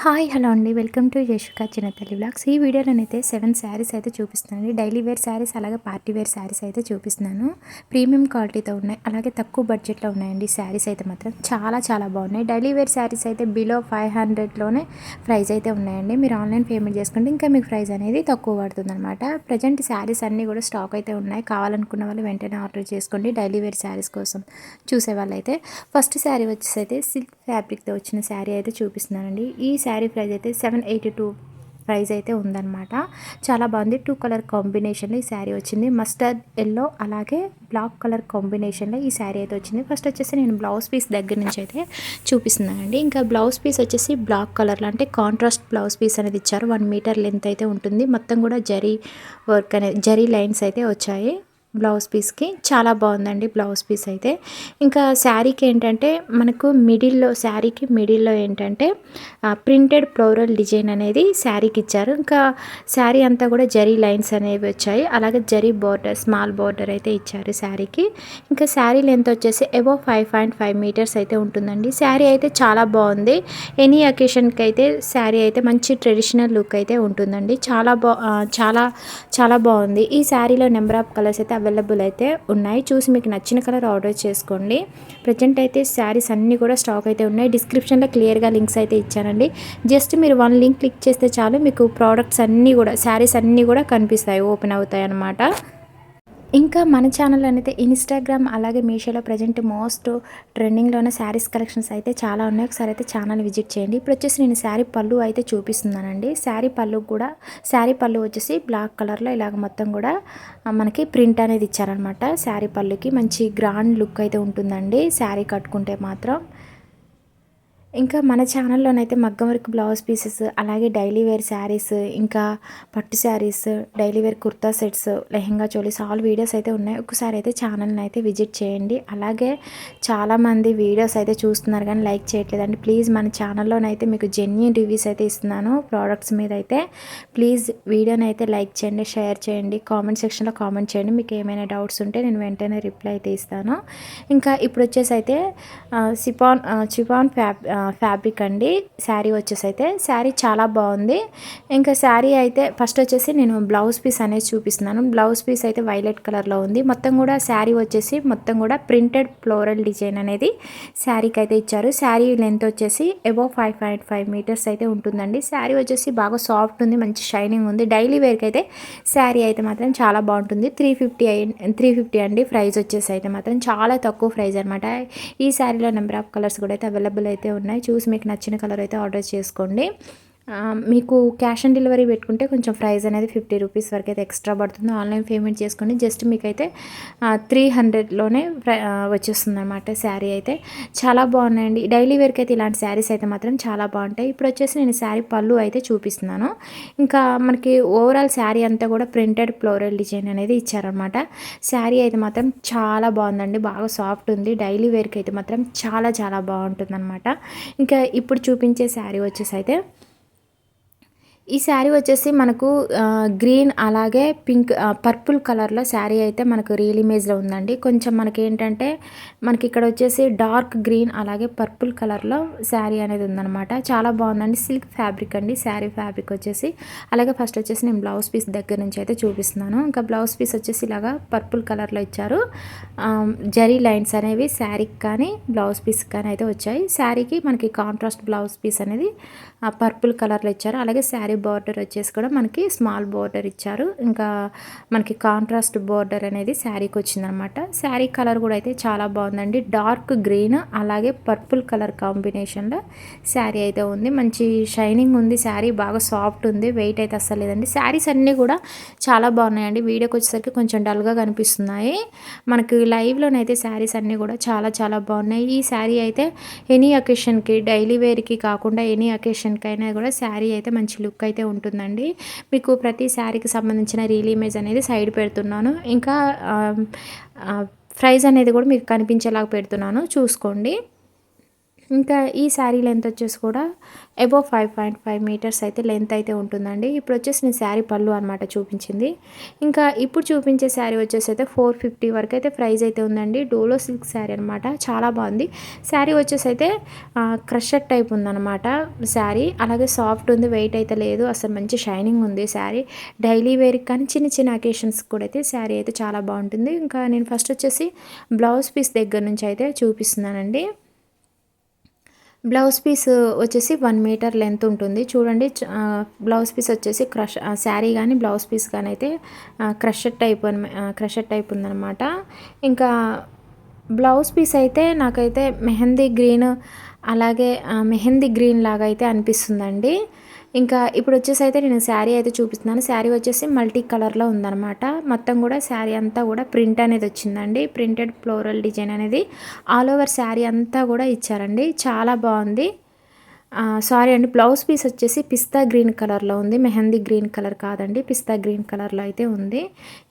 Hi hello అండి. Welcome to Yashoka Chinnathalli vlogs. ఈ వీడియోలోనైతే 7 శారీస్ అయితే చూపిస్తున్నానండి. డైలీ వేర్ శారీస్ అలాగే పార్టీ వేర్ శారీస్ అయితే చూపిస్తున్నాను. ప్రీమియం క్వాలిటీతో ఉన్నాయి, అలాగే తక్కువ బడ్జెట్లో ఉన్నాయండి. శారీస్ అయితే మాత్రం చాలా చాలా బాగున్నాయి. డైలీ వేర్ శారీస్ అయితే బిలో 500లోనే ప్రైస్ అయితే ఉన్నాయండి. మీరు ఆన్లైన్ పేమెంట్ చేసుకుంటే ఇంకా మీకు ప్రైస్ అనేది తక్కువ పడుతుంది అనమాట. ప్రజెంట్ శారీస్ అన్నీ కూడా స్టాక్ అయితే ఉన్నాయి. కావాలనుకున్న వాళ్ళు వెంటనే ఆర్డర్ చేసుకోండి. డైలీ వేర్ శారీస్ కోసం చూసే వాళ్ళైతే ఫస్ట్ శారీ వచ్చేసి అయితే సిల్క్ ఫ్యాబ్రిక్తో వచ్చిన శారీ అయితే చూపిస్తున్నానండి. ఈ శారీ ప్రైస్ అయితే 782 ప్రైస్ అయితే ఉందన్నమాట. చాలా బాగుంది. 2 కలర్ కాంబినేషన్లో ఈ శారీ వచ్చింది. మస్టర్డ్ ఎల్లో అలాగే బ్లాక్ కలర్ కాంబినేషన్లో ఈ శారీ అయితే వచ్చింది. ఫస్ట్ వచ్చేసి నేను బ్లౌజ్ పీస్ దగ్గర నుంచి అయితే చూపిస్తున్నానండి. ఇంకా బ్లౌజ్ పీస్ వచ్చేసి బ్లాక్ కలర్లో అంటే కాంట్రాస్ట్ బ్లౌజ్ పీస్ అనేది ఇచ్చారు. 1 మీటర్ లెంత్ అయితే ఉంటుంది. మొత్తం కూడా జరీ వర్క్ అనేది జరీ లైన్స్ అయితే వచ్చాయి బ్లౌజ్ పీస్కి. చాలా బాగుందండి బ్లౌజ్ పీస్ అయితే. ఇంకా శారీకి ఏంటంటే మనకు శారీకి మిడిల్లో ఏంటంటే ప్రింటెడ్ ఫ్లోరల్ డిజైన్ అనేది శారీకి ఇచ్చారు. ఇంకా శారీ అంతా కూడా జరీ లైన్స్ అనేవి వచ్చాయి, అలాగే జరీ బోర్డర్ స్మాల్ బోర్డర్ అయితే ఇచ్చారు శారీకి. ఇంకా శారీ లెంత్ వచ్చేసి అబోవ్ 5.5 మీటర్స్ అయితే ఉంటుందండి. శారీ అయితే చాలా బాగుంది. ఎనీ అకేషన్కి అయితే శారీ అయితే మంచి ట్రెడిషనల్ లుక్ అయితే ఉంటుందండి. చాలా చాలా బాగుంది. ఈ శారీలో నెంబర్ ఆఫ్ కలర్స్ అయితే అవైలబుల్ అయితే ఉన్నాయి. చూసి మీకు నచ్చిన కలర్ ఆర్డర్ చేసుకోండి. ప్రజెంట్ అయితే శారీస్ అన్నీ కూడా స్టాక్ అయితే ఉన్నాయి. డిస్క్రిప్షన్లో క్లియర్గా లింక్స్ అయితే ఇచ్చానండి. జస్ట్ మీరు 1 లింక్ క్లిక్ చేస్తే చాలు, మీకు ప్రోడక్ట్స్ అన్నీ కూడా శారీస్ అన్నీ కూడా కనిపిస్తాయి, ఓపెన్ అవుతాయి అన్నమాట. ఇంకా మన ఛానల్ అయితే ఇన్స్టాగ్రామ్ అలాగే మీషోలో ప్రజెంట్ మోస్ట్ ట్రెండింగ్లో ఉన్న శారీస్ కలెక్షన్స్ అయితే చాలా ఉన్నాయి. ఒకసారి అయితే ఛానల్ విజిట్ చేయండి. ఇప్పుడు వచ్చేసి నేను శారీ పళ్ళు అయితే చూపిస్తున్నానండి. శారీ పళ్ళు వచ్చేసి బ్లాక్ కలర్లో ఇలాగ మొత్తం కూడా మనకి ప్రింట్ అనేది ఇచ్చారనమాట. శారీ పళ్ళుకి మంచి గ్రాండ్ లుక్ అయితే ఉంటుందండి శారీ కట్టుకుంటే మాత్రం. ఇంకా మన ఛానల్లోనైతే మగ్గం వర్క్ బ్లౌజ్ పీసెస్ అలాగే డైలీ వేర్ శారీస్, ఇంకా పట్టు saris, daily wear kurta sets, lehenga cholis all videos అయితే ఉన్నాయి. ఒకసారి అయితే ఛానల్ని అయితే విజిట్ చేయండి. అలాగే చాలామంది వీడియోస్ అయితే చూస్తున్నారు కానీ లైక్ చేయట్లేదండి. ప్లీజ్ మన ఛానల్లోనైతే మీకు జెన్యూన్ రివ్యూస్ అయితే ఇస్తున్నాను ప్రోడక్ట్స్ మీద అయితే. ప్లీజ్ వీడియోని అయితే లైక్ చేయండి, షేర్ చేయండి, కామెంట్ సెక్షన్లో కామెంట్ చేయండి. మీకు ఏమైనా డౌట్స్ ఉంటే నేను వెంటనే రిప్లై అయితే ఇస్తాను. ఇంకా ఇప్పుడు వచ్చేసి అయితే చిఫాన్ ఫ్యాబ్రిక్ అండి శారీ వచ్చేసి అయితే. శారీ చాలా బాగుంది. ఇంకా శారీ అయితే ఫస్ట్ వచ్చేసి నేను బ్లౌజ్ పీస్ అనేది చూపిస్తున్నాను. బ్లౌజ్ పీస్ అయితే వైలెట్ కలర్లో ఉంది. మొత్తం కూడా శారీ వచ్చేసి మొత్తం కూడా ప్రింటెడ్ ఫ్లోరల్ డిజైన్ అనేది శారీకి అయితే ఇచ్చారు. శారీ లెంత్ వచ్చేసి అబోవ్ 5.5 మీటర్స్ అయితే ఉంటుందండి. శారీ వచ్చేసి బాగా సాఫ్ట్ ఉంది, మంచి షైనింగ్ ఉంది. డైలీ వేర్కి అయితే శారీ అయితే మాత్రం చాలా బాగుంటుంది. 350 అండి ప్రైస్ వచ్చేసి అయితే మాత్రం చాలా తక్కువ ప్రైస్ అనమాట. ఈ శారీలో నెంబర్ ఆఫ్ కలర్స్ కూడా అయితే అవైలబుల్ అయితే ఉన్నాయి. చూసి మీకు నచ్చిన కలర్ అయితే ఆర్డర్ చేసుకోండి. మీకు క్యాష్ ఆన్ డెలివరీ పెట్టుకుంటే కొంచెం ప్రైస్ అనేది 50 రూపీస్ వరకు అయితే ఎక్స్ట్రా పడుతుంది. ఆన్లైన్ పేమెంట్ చేసుకోండి. జస్ట్ మీకైతే 300లోనే వచ్చేస్తుంది అనమాట శారీ అయితే. చాలా బాగున్నాయండి. డైలీ వేర్కి అయితే ఇలాంటి శారీస్ అయితే మాత్రం చాలా బాగుంటాయి. ఇప్పుడు వచ్చేసి నేను శారీ పళ్ళు అయితే చూపిస్తున్నాను. ఇంకా మనకి ఓవరాల్ శారీ అంతా కూడా ప్రింటెడ్ ఫ్లోరల్ డిజైన్ అనేది ఇచ్చారనమాట. శారీ అయితే మాత్రం చాలా బాగుందండి, బాగా సాఫ్ట్ ఉంది. డైలీ వేర్కి అయితే మాత్రం చాలా చాలా బాగుంటుంది అనమాట. ఇంకా ఇప్పుడు చూపించే శారీ వచ్చేసి అయితే ఈ శారీ వచ్చేసి మనకు గ్రీన్ అలాగే పింక్ పర్పుల్ కలర్లో శారీ అయితే మనకు రియల్ ఇమేజ్లో ఉందండి. కొంచెం మనకి ఏంటంటే మనకి ఇక్కడ వచ్చేసి డార్క్ గ్రీన్ అలాగే పర్పుల్ కలర్లో శారీ అనేది ఉందన్నమాట. చాలా బాగుందండి. సిల్క్ ఫ్యాబ్రిక్ అండి శారీ ఫ్యాబ్రిక్ వచ్చేసి. అలాగే ఫస్ట్ వచ్చేసి నేను బ్లౌజ్ పీస్ దగ్గర నుంచి అయితే చూపిస్తున్నాను. ఇంకా బ్లౌజ్ పీస్ వచ్చేసి ఇలాగా పర్పుల్ కలర్లో ఇచ్చారు. జరీ లైన్స్ అనేవి శారీకి కానీ బ్లౌజ్ పీస్ కానీ అయితే వచ్చాయి. శారీకి మనకి కాంట్రాస్ట్ బ్లౌజ్ పీస్ అనేది పర్పుల్ కలర్లో ఇచ్చారు. అలాగే శారీ బార్డర్ వచ్చేసి కూడా మనకి స్మాల్ బార్డర్ ఇచ్చారు. ఇంకా మనకి కాంట్రాస్ట్ బార్డర్ అనేది శారీకి వచ్చిందనమాట. శారీ కలర్ కూడా అయితే చాలా బాగుందండి. డార్క్ గ్రీన్ అలాగే పర్పుల్ కలర్ కాంబినేషన్లో శారీ అయితే ఉంది. మంచి షైనింగ్ ఉంది శారీ, బాగా సాఫ్ట్ ఉంది. వెయిట్ అయితే అస్సలు లేదండి. శారీస్ అన్నీ కూడా చాలా బాగున్నాయండి. వీడియోకి వచ్చేసరికి కొంచెం డల్గా కనిపిస్తున్నాయి. మనకి లైవ్లోనైతే శారీస్ అన్నీ కూడా చాలా చాలా బాగున్నాయి. ఈ శారీ అయితే ఎనీ అకేషన్కి డైలీ వేర్కి కాకుండా ఎనీ అకేషన్కైనా కూడా శారీ అయితే మంచి లుక్ అయితే ఉంటుందండి. మీకు ప్రతి శారీకి సంబంధించిన రీల్ ఇమేజ్ అనేది సైడ్ పెడుతున్నాను. ఇంకా ప్రైస్ అనేది కూడా మీకు కనిపించేలాగా పెడుతున్నాను, చూసుకోండి. ఇంకా ఈ శారీ లెంత్ వచ్చేసి కూడా అబోవ్ 5.5 మీటర్స్ అయితే లెంత్ అయితే ఉంటుందండి. ఇప్పుడు వచ్చేసి నేను శారీ పళ్ళు అనమాట చూపించింది. ఇంకా ఇప్పుడు చూపించే శారీ వచ్చేసి అయితే 450 వరకు అయితే ప్రైస్ అయితే ఉందండి. డోలో సిల్క్ శారీ అనమాట, చాలా బాగుంది. శారీ వచ్చేసి అయితే క్రషర్ టైప్ ఉందన్నమాట శారీ. అలాగే సాఫ్ట్ ఉంది, వెయిట్ అయితే లేదు, అసలు మంచి షైనింగ్ ఉంది శారీ. డైలీ వేర్కి కానీ చిన్న చిన్న అకేషన్స్కి కూడా అయితే శారీ అయితే చాలా బాగుంటుంది. ఇంకా నేను ఫస్ట్ వచ్చేసి బ్లౌజ్ పీస్ దగ్గర నుంచి అయితే చూపిస్తున్నానండి. బ్లౌజ్ పీస్ వచ్చేసి 1 మీటర్ లెంత్ ఉంటుంది చూడండి. బ్లౌజ్ పీస్ వచ్చేసి శారీ కానీ బ్లౌజ్ పీస్ కానీ అయితే క్రషర్ టైప్ ఉందన్నమాట. ఇంకా బ్లౌజ్ పీస్ అయితే నాకైతే మెహందీ గ్రీన్ లాగా అయితే అనిపిస్తుందండి. ఇంకా ఇప్పుడు వచ్చేసి అయితే నేను శారీ అయితే చూపిస్తున్నాను. శారీ వచ్చేసి మల్టీ కలర్లో ఉందన్నమాట. మొత్తం కూడా శారీ అంతా కూడా ప్రింట్ అనేది వచ్చిందండి. ప్రింటెడ్ ఫ్లోరల్ డిజైన్ అనేది ఆల్ ఓవర్ శారీ అంతా కూడా ఇచ్చారండి, చాలా బాగుంది. సారీ అండి, బ్లౌజ్ పీస్ వచ్చేసి పిస్తా గ్రీన్ కలర్లో ఉంది, మెహందీ గ్రీన్ కలర్ కాదండి, పిస్తా గ్రీన్ కలర్లో అయితే ఉంది.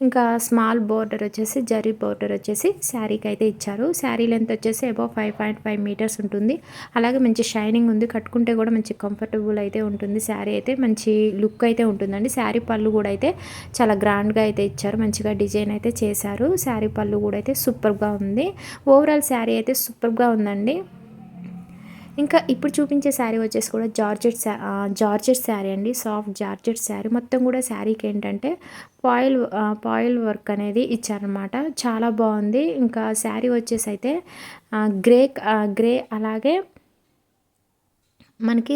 ఇంకా స్మాల్ బోర్డర్ వచ్చేసి జరీ బోర్డర్ వచ్చేసి శారీకి అయితే ఇచ్చారు. శారీ లెంత్ వచ్చేసి అబౌవ్ 5.5 మీటర్స్ ఉంటుంది. అలాగే మంచి షైనింగ్ ఉంది, కట్టుకుంటే కూడా మంచి కంఫర్టబుల్ అయితే ఉంటుంది. శారీ అయితే మంచి లుక్ అయితే ఉంటుందండి. శారీ పళ్ళు కూడా అయితే చాలా గ్రాండ్గా అయితే ఇచ్చారు, మంచిగా డిజైన్ అయితే చేశారు. శారీ పళ్ళు కూడా అయితే సూపర్గా ఉంది. ఓవరాల్ శారీ అయితే సూపర్గా ఉందండి. ఇంకా ఇప్పుడు చూపించే శారీ వచ్చేసి కూడా జార్జెట్ శారీ అండి, సాఫ్ట్ జార్జెట్ శారీ. మొత్తం కూడా శారీకి ఏంటంటే పాయిల్ వర్క్ అనేది ఇచ్చారనమాట, చాలా బాగుంది. ఇంకా శారీ వచ్చేసి అయితే గ్రే అలాగే మనకి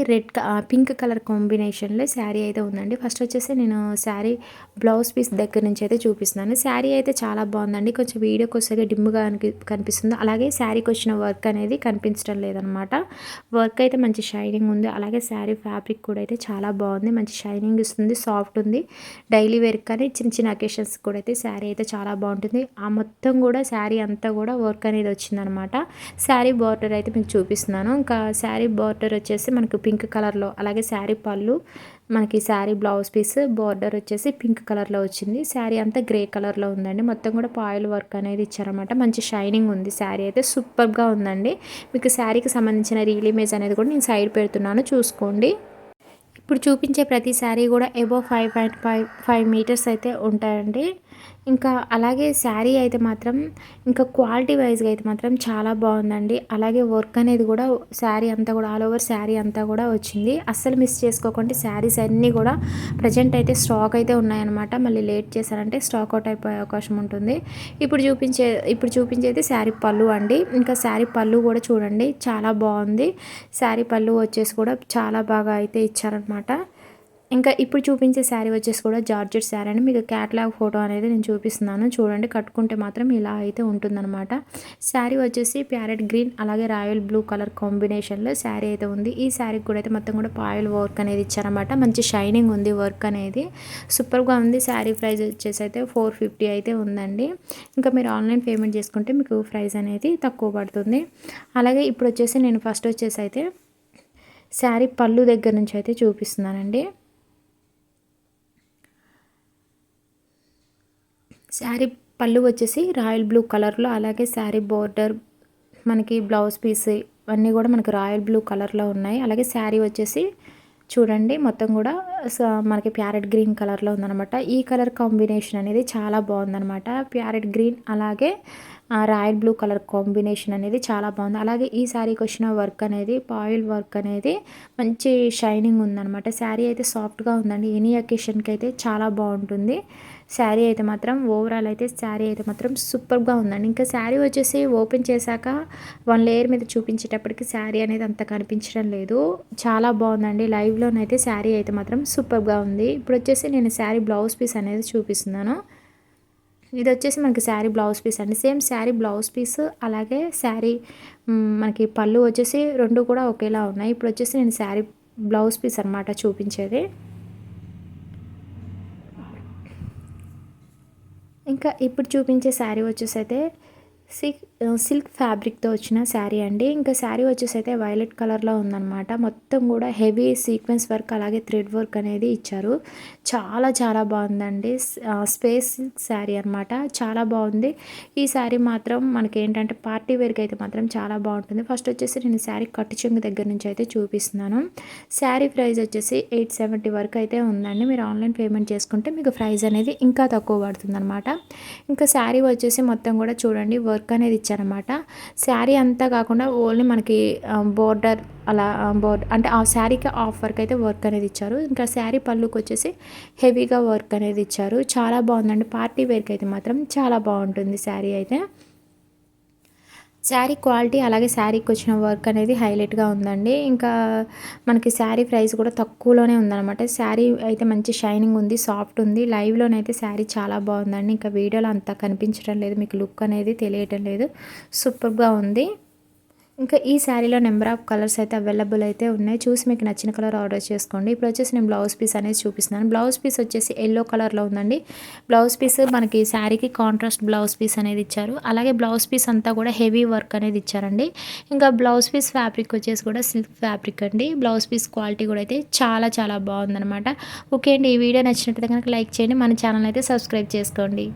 పింక్ కలర్ కాంబినేషన్లో శారీ అయితే ఉందండి. ఫస్ట్ వచ్చేసి నేను శారీ బ్లౌజ్ పీస్ దగ్గర నుంచి అయితే చూపిస్తున్నాను. శారీ అయితే చాలా బాగుందండి, కొంచెం వీడియోకి వస్తే డిమ్గా కనిపిస్తుంది. అలాగే శారీకి వచ్చిన వర్క్ అనేది కనిపించడం లేదనమాట. వర్క్ అయితే మంచి షైనింగ్ ఉంది. అలాగే శారీ ఫ్యాబ్రిక్ కూడా అయితే చాలా బాగుంది, మంచి షైనింగ్ ఇస్తుంది, సాఫ్ట్ ఉంది. డైలీ వేర్ కానీ చిన్న చిన్న అకేషన్స్ కూడా అయితే శారీ అయితే చాలా బాగుంటుంది. ఆ మొత్తం కూడా శారీ అంతా కూడా వర్క్ అనేది వచ్చిందనమాట. శారీ బార్డర్ అయితే మీకు చూపిస్తున్నాను. ఇంకా శారీ బార్డర్ వచ్చేసి మనకు పింక్ కలర్లో, అలాగే శారీ పళ్ళు మనకి శారీ బ్లౌజ్ పీస్ బార్డర్ వచ్చేసి పింక్ కలర్లో వచ్చింది. శారీ అంతా గ్రే కలర్లో ఉందండి. మొత్తం కూడా పాయిల్ వర్క్ అనేది ఇచ్చారనమాట, మంచి షైనింగ్ ఉంది. శారీ అయితే సూపర్గా ఉందండి. మీకు శారీకి సంబంధించిన రీల్ ఇమేజ్ అనేది కూడా నేను సైడ్ పెడుతున్నాను, చూసుకోండి. ఇప్పుడు చూపించే ప్రతి శారీ కూడా అబోవ్ 5.5 మీటర్స్ అయితే ఉంటాయండి. ఇంకా అలాగే శారీ అయితే మాత్రం ఇంకా క్వాలిటీ వైజ్గా అయితే మాత్రం చాలా బాగుందండి. అలాగే వర్క్ అనేది కూడా శారీ అంతా కూడా ఆల్ ఓవర్ శారీ అంతా కూడా వచ్చింది. అస్సలు మిస్ చేసుకోకుండా శారీస్ అన్నీ కూడా ప్రజెంట్ అయితే స్టాక్ అయితే ఉన్నాయన్నమాట. మళ్ళీ లేట్ చేశారంటే స్టాక్ అవుట్ అయిపోయే అవకాశం ఉంటుంది. ఇప్పుడు చూపించేది శారీ పళ్ళు అండి. ఇంకా శారీ పళ్ళు కూడా చూడండి, చాలా బాగుంది. శారీ పళ్ళు వచ్చేసి కూడా చాలా బాగా అయితే ఇచ్చారనమాట. ఇంకా ఇప్పుడు చూపించే శారీ వచ్చేసి కూడా జార్జెట్ శారీ అని మీకు క్యాటలాగ్ ఫోటో అనేది నేను చూపిస్తున్నాను, చూడండి. కట్టుకుంటే మాత్రం ఇలా అయితే ఉంటుందన్నమాట. శారీ వచ్చేసి ప్యారెట్ గ్రీన్ అలాగే రాయల్ బ్లూ కలర్ కాంబినేషన్లో శారీ అయితే ఉంది. ఈ శారీకి కూడా అయితే మొత్తం కూడా పాయిల్ వర్క్ అనేది ఇచ్చారన్నమాట, మంచి షైనింగ్ ఉంది, వర్క్ అనేది సూపర్గా ఉంది. శారీ ప్రైస్ వచ్చేసి అయితే 450 అయితే ఉందండి. ఇంకా మీరు ఆన్లైన్ పేమెంట్ చేసుకుంటే మీకు ప్రైస్ అనేది తక్కువ పడుతుంది. అలాగే ఇప్పుడు వచ్చేసి నేను ఫస్ట్ వచ్చేసి అయితే శారీ పళ్ళు దగ్గర నుంచి అయితే చూపిస్తున్నానండి. శారీ పళ్ళు వచ్చేసి రాయల్ బ్లూ కలర్లో, అలాగే శారీ బోర్డర్ మనకి బ్లౌజ్ పీస్ ఇవన్నీ కూడా మనకి రాయల్ బ్లూ కలర్లో ఉన్నాయి. అలాగే శారీ వచ్చేసి చూడండి మొత్తం కూడా మనకి ప్యారెట్ గ్రీన్ కలర్లో ఉందన్నమాట. ఈ కలర్ కాంబినేషన్ అనేది చాలా బాగుందన్నమాట. ప్యారెట్ గ్రీన్ అలాగే రాయల్ బ్లూ కలర్ కాంబినేషన్ అనేది చాలా బాగుంది. అలాగే ఈ శారీకి వచ్చిన వర్క్ అనేది పాయిల్ వర్క్ అనేది మంచి షైనింగ్ ఉందన్నమాట. శారీ అయితే సాఫ్ట్గా ఉందండి, ఎనీ అకేషన్కి అయితే చాలా బాగుంటుంది. శారీ అయితే మాత్రం ఓవరాల్ అయితే శారీ అయితే మాత్రం సూపర్గా ఉందండి. ఇంకా శారీ వచ్చేసి ఓపెన్ చేశాక 1 లేయర్ మీద చూపించేటప్పటికి శారీ అనేది అంత కనిపించడం లేదు, చాలా బాగుందండి. లైవ్లోనైతే శారీ అయితే మాత్రం సూపర్గా ఉంది. ఇప్పుడు వచ్చేసి నేను శారీ బ్లౌజ్ పీస్ అనేది చూపిస్తున్నాను. ఇది వచ్చేసి మనకి శారీ బ్లౌజ్ పీస్ అండి, సేమ్ శారీ బ్లౌజ్ పీస్ అలాగే శారీ మనకి పళ్ళు వచ్చేసి రెండు కూడా ఒకేలా ఉన్నాయి. ఇప్పుడు వచ్చేసి నేను శారీ బ్లౌజ్ పీస్ అనమాట చూపించేది. ఇంకా ఇప్పుడు చూపించే శారీ వచ్చేసి అయితే సిల్క్ ఫ్యాబ్రిక్‌తో వచ్చిన శారీ అండి. ఇంకా శారీ వచ్చేసి అయితే వైలెట్ కలర్‌లో ఉందనమాట. మొత్తం కూడా హెవీ సీక్వెన్స్ వర్క్ అలాగే థ్రెడ్ వర్క్ అనేది ఇచ్చారు. చాలా చాలా బాగుందండి. స్పేస్ సిల్క్ శారీ అనమాట. చాలా బాగుంది. ఈ శారీ మాత్రం మనకేంటంటే పార్టీ వేర్‌కి అయితే మాత్రం చాలా బాగుంటుంది. ఫస్ట్ వచ్చేసి నేను శారీ కట్టు చెంగు దగ్గర నుంచి అయితే చూపిస్తున్నాను. శారీ ప్రైస్ వచ్చేసి 870 వరకు అయితే ఉందండి. మీరు ఆన్‌లైన్ పేమెంట్ చేసుకుంటే మీకు ప్రైస్ అనేది ఇంకా తక్కువ పడుతుందనమాట. ఇంకా శారీ వచ్చేసి మొత్తం కూడా చూడండి వర్క్ అనేది ఇచ్చారనమాట. శారీ అంతా కాకుండా ఓన్లీ మనకి బోర్డర్ అలా అంటే ఆ శారీకి హాఫ్ వర్క్ అయితే వర్క్ అనేది ఇచ్చారు. ఇంకా శారీ పళ్ళుకి వచ్చేసి హెవీగా వర్క్ అనేది ఇచ్చారు. చాలా బాగుందండి. పార్టీ వేర్కి అయితే మాత్రం చాలా బాగుంటుంది శారీ అయితే. శారీ క్వాలిటీ అలాగే శారీకి వచ్చిన వర్క్ అనేది హైలైట్గా ఉందండి. ఇంకా మనకి శారీ ప్రైస్ కూడా తక్కువలోనే ఉందన్నమాట. శారీ అయితే మంచి షైనింగ్ ఉంది, సాఫ్ట్ ఉంది. లైవ్లోనైతే శారీ చాలా బాగుందండి. ఇంకా వీడియోలో అంతా కనిపించడం లేదు, మీకు లుక్ అనేది తెలియటం లేదు. సూపర్గా ఉంది. ఇంకా ఈ శారీలో నెంబర్ ఆఫ్ కలర్స్ అయితే అవైలబుల్ అయితే ఉన్నాయి. చూసి మీకు నచ్చిన కలర్ ఆర్డర్ చేసుకోండి. ఇప్పుడు వచ్చేసి నేను బ్లౌజ్ పీస్ అనేది చూపిస్తున్నాను. బ్లౌజ్ పీస్ వచ్చేసి ఎల్లో కలర్లో ఉందండి. బ్లౌజ్ పీస్ మనకి శారీకి కాంట్రాస్ట్ బ్లౌజ్ పీస్ అనేది ఇచ్చారు. అలాగే బ్లౌజ్ పీస్ అంతా కూడా హెవీ వర్క్ అనేది ఇచ్చారండి. ఇంకా బ్లౌజ్ పీస్ ఫ్యాబ్రిక్ వచ్చేసి కూడా సిల్క్ ఫ్యాబ్రిక్ అండి. బ్లౌజ్ పీస్ క్వాలిటీ కూడా అయితే చాలా చాలా బాగుందనమాట. ఓకే అండి, ఈ వీడియో నచ్చినట్లయితే కనుక లైక్ చేయండి. మన ఛానల్ అయితే సబ్స్క్రైబ్ చేసుకోండి.